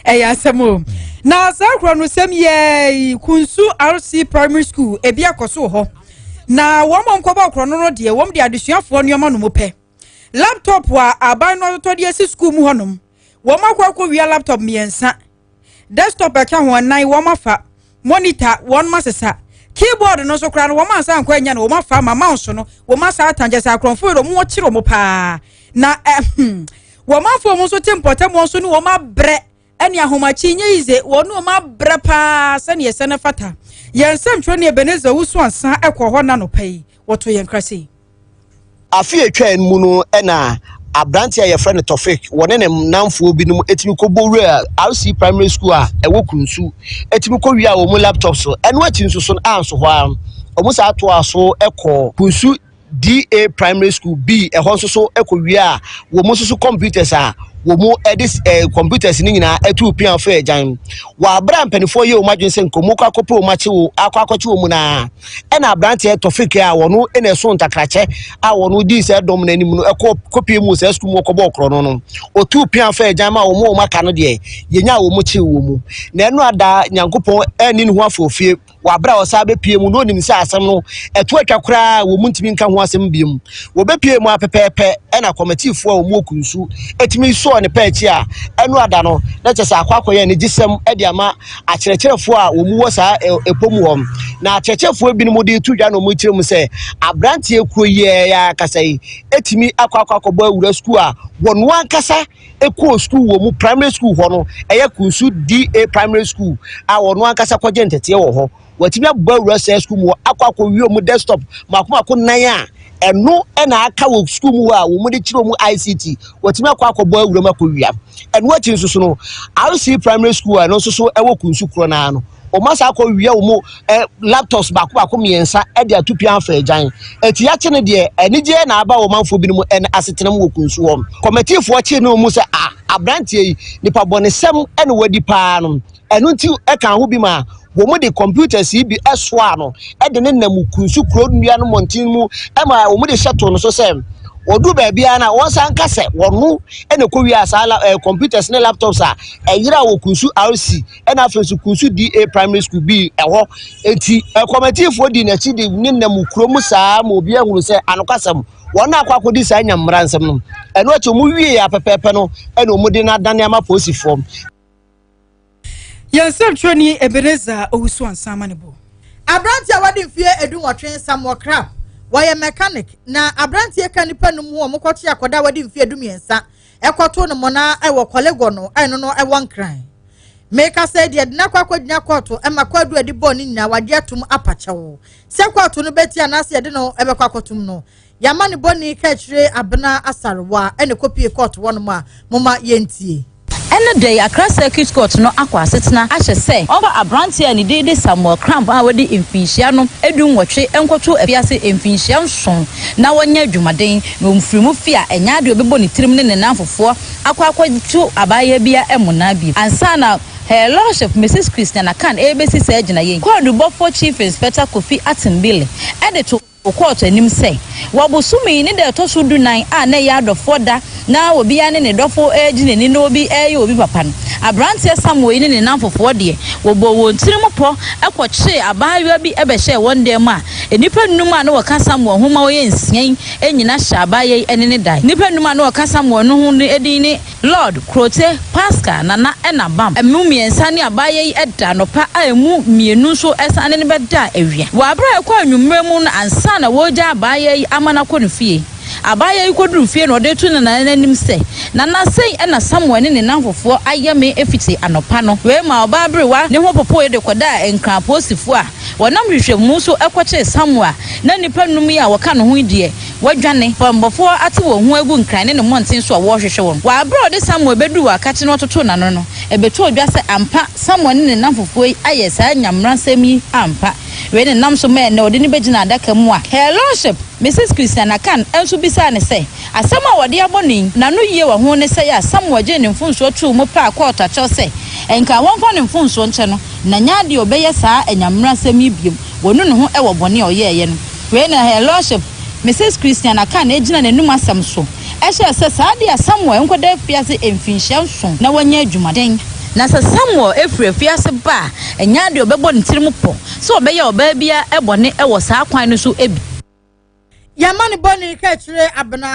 Eh Asem na sa kro no sem ye Kunsu RC Primary School e bia koso ho na wo mo nkoba kro no de wo de adesuafo nneoma no mo pe laptop wa aban no to de si school mu honom wo makwa wi laptop miensa desktop e ka ho nan wo mafa monitor won masesa keyboard no so kra no wo ma san kwa nya no wo mafa ma mouse no wo ma sa atanje sa kronfo ro mo chiro mo pa na wo ma fo mo so tempota mo so no wo ma bre ani ahomachi nya ize wo no ma bre pa se ne yese ne fata yensem tro ne Ebeneza wusu ansan ekọ ho na no pai woto yen krase afi etwa mu no na abrantia ye friend Tofik wone ne namfo bi no etimi ko bowura RC Primary School a ewo Kunsu etimi ko wi a wo mu laptop so eno achi nso so anso ho a omu sa ato aso ekọ Kunsu DA Primary School B ehon so ekọ wi a wo mu so computers a wo mu edis computers ni nyina etu pian fa ejan wa abra mpanifo ye o madwense nkomo kwa kope o mache wo akwakoche wo mu na na abrantie Tofik a wono ene so ntakrache a wono di se dom na anim no kope mu se school mu kobo okro no otu pian fa ejan ma wo mu o maka no de yenya wo mu che wo mu na eno ada nyankopon eni ne ho afofie wa abra o sa be pie mu no nim se asem no eto atwa kra wo mu ntimi nka ho asem biem wo be pie mu apepepe na committee fo wo mu Kunsu etimi so ne pechi a enu ada no na chese akwakoye ne gisem ede ama acherecherefo a wo mu wo sa epomu hom na acherecherefo bi no mu de tudwa no mu kire mu se abrantie kuro ye ya kasai etimi akwakobo awura school a wonu ankasa eko school wo mu primary school ho no eye Kunsu DA Primary School a wonu ankasa kwaje ntete wo ho watimi abba awura school mu akwakowie mu desktop makoma nan a eno na aka wo school mu a wo mu de kiro mu ICT watimi akwakobo awura makowia eno achi nsusu no RC Primary School no nsusu ewo Kunsu kro na no o masa akowia wo mu laptops bako miensa e de atupia fa ejan eti ya che ne de enije na aba wo manfo bi mu asetenam wo Kunsu wo committee fo che no mu se abrantie yi nipa bonesem ene wadi pa no eno nti e kan ho bi ma wo mu de computers bi eswa no e de ne nam Kunsu kro nua no montin mu e ma wo mu de shato no so sem odu ba bia na won san kase wonu ene ko wi asala computers ne laptops a eyira wo Kunsu RC ena afensu Kunsu DA Primary School B eho enti committee fo di na chi de ne nam kro mu saa ma obi ehuru se anokasam wona akwakodi sa nyamra nsem no eno acho mu wie ya pepepe no ene omudi na dane ama posi form yensem twani Ebeneza owusu ansama ne bo abrantia wadi mfie edu wotwen Samuel Crab why mechanic na abrantie kanipa no mu omokochi akoda wadi mfie edu miensa ekoto no mona ewo kolego no eno no ewo nkran meka said ye na kwakodina koto e makwadu edi boni nyina wade atum apachewo se koto no beti anase ye de no ebe kwakotum no yamani boni ka chire abna asarwa ene kopie koto wono ma moma yentie ene day Accra Circuit Court no akwa setena ahye se oba abrantie ani de Samuel Cramp a wadi mfinhia no edun wotwe enkoto afiase mfinhia nson na wonya adwumaden na omfirimu fia enya de obebo ne tirim ne nanfofo akwakwatu abaya bia emona bi ansa na Her Lordship Mrs. Christiana Khan ABC say gina yen kwadu bofo Chief Inspector Kofi Atimbele edito court anim say wabusumi ni de tosu dunan a na ya dofo da na obi ya ne dofo agina ni no obi obi papa no abrantie Samuel ni ne nanfofo de wobo wontirim po ekwoche abayo bi ebehye wonde ma enipa num a na waka Samuel homa wo yensian enyina hya abaye ene ne dai nipa num a na waka Samuel no hu edin ni Lord Krote Pascal nana ena bam emu miensa ni abaye eda no pa a emu mienu so esane ne beda awia wa abra ekwa anwumre mu na ansa na woja abaye amana kɔ no fie abaye koduru fie no de tu na nanim se nana sei ena Samuel ne nanfofo ayame efiti anopa no we ma oba abrewa ne ho popo de koda enkran posifo a wonam hwehwemu so ekɔche Samuel na nipa num ya wɔka no ho die wadwane pambofo ate wo ho agu nkran ne monten so a wo hwehwe won wa abro de Samuel bedu wa kache no toto na no ebeto odwa se ampa Samuel ne nanfofo aye saa nyamra semi ampa we ne nam so me ne ode ne begina adaka mu a Her Lordship Mrs. Christiana Khan enso bisa ne se asem a wode aboni na no yie wa ho ne se ya Samuel je ne mfunso tu mu pa court a chose enka wonfa ne mfunso nche no na nya de obeye saa enyamra semi biem wonu ne ho ewo bone oyeye no we ne Her Lordship Mrs. Christiana Khan ejina nanum asem so ehye se saade Samuel enkoda afiase emfinhia nson na wanya adwumaden na se Samuel efiri afiase ba enya de obebo ne tirim po so obeye oba bia ebone ewo saa kwan no so ebi Yamani boni ka chire abna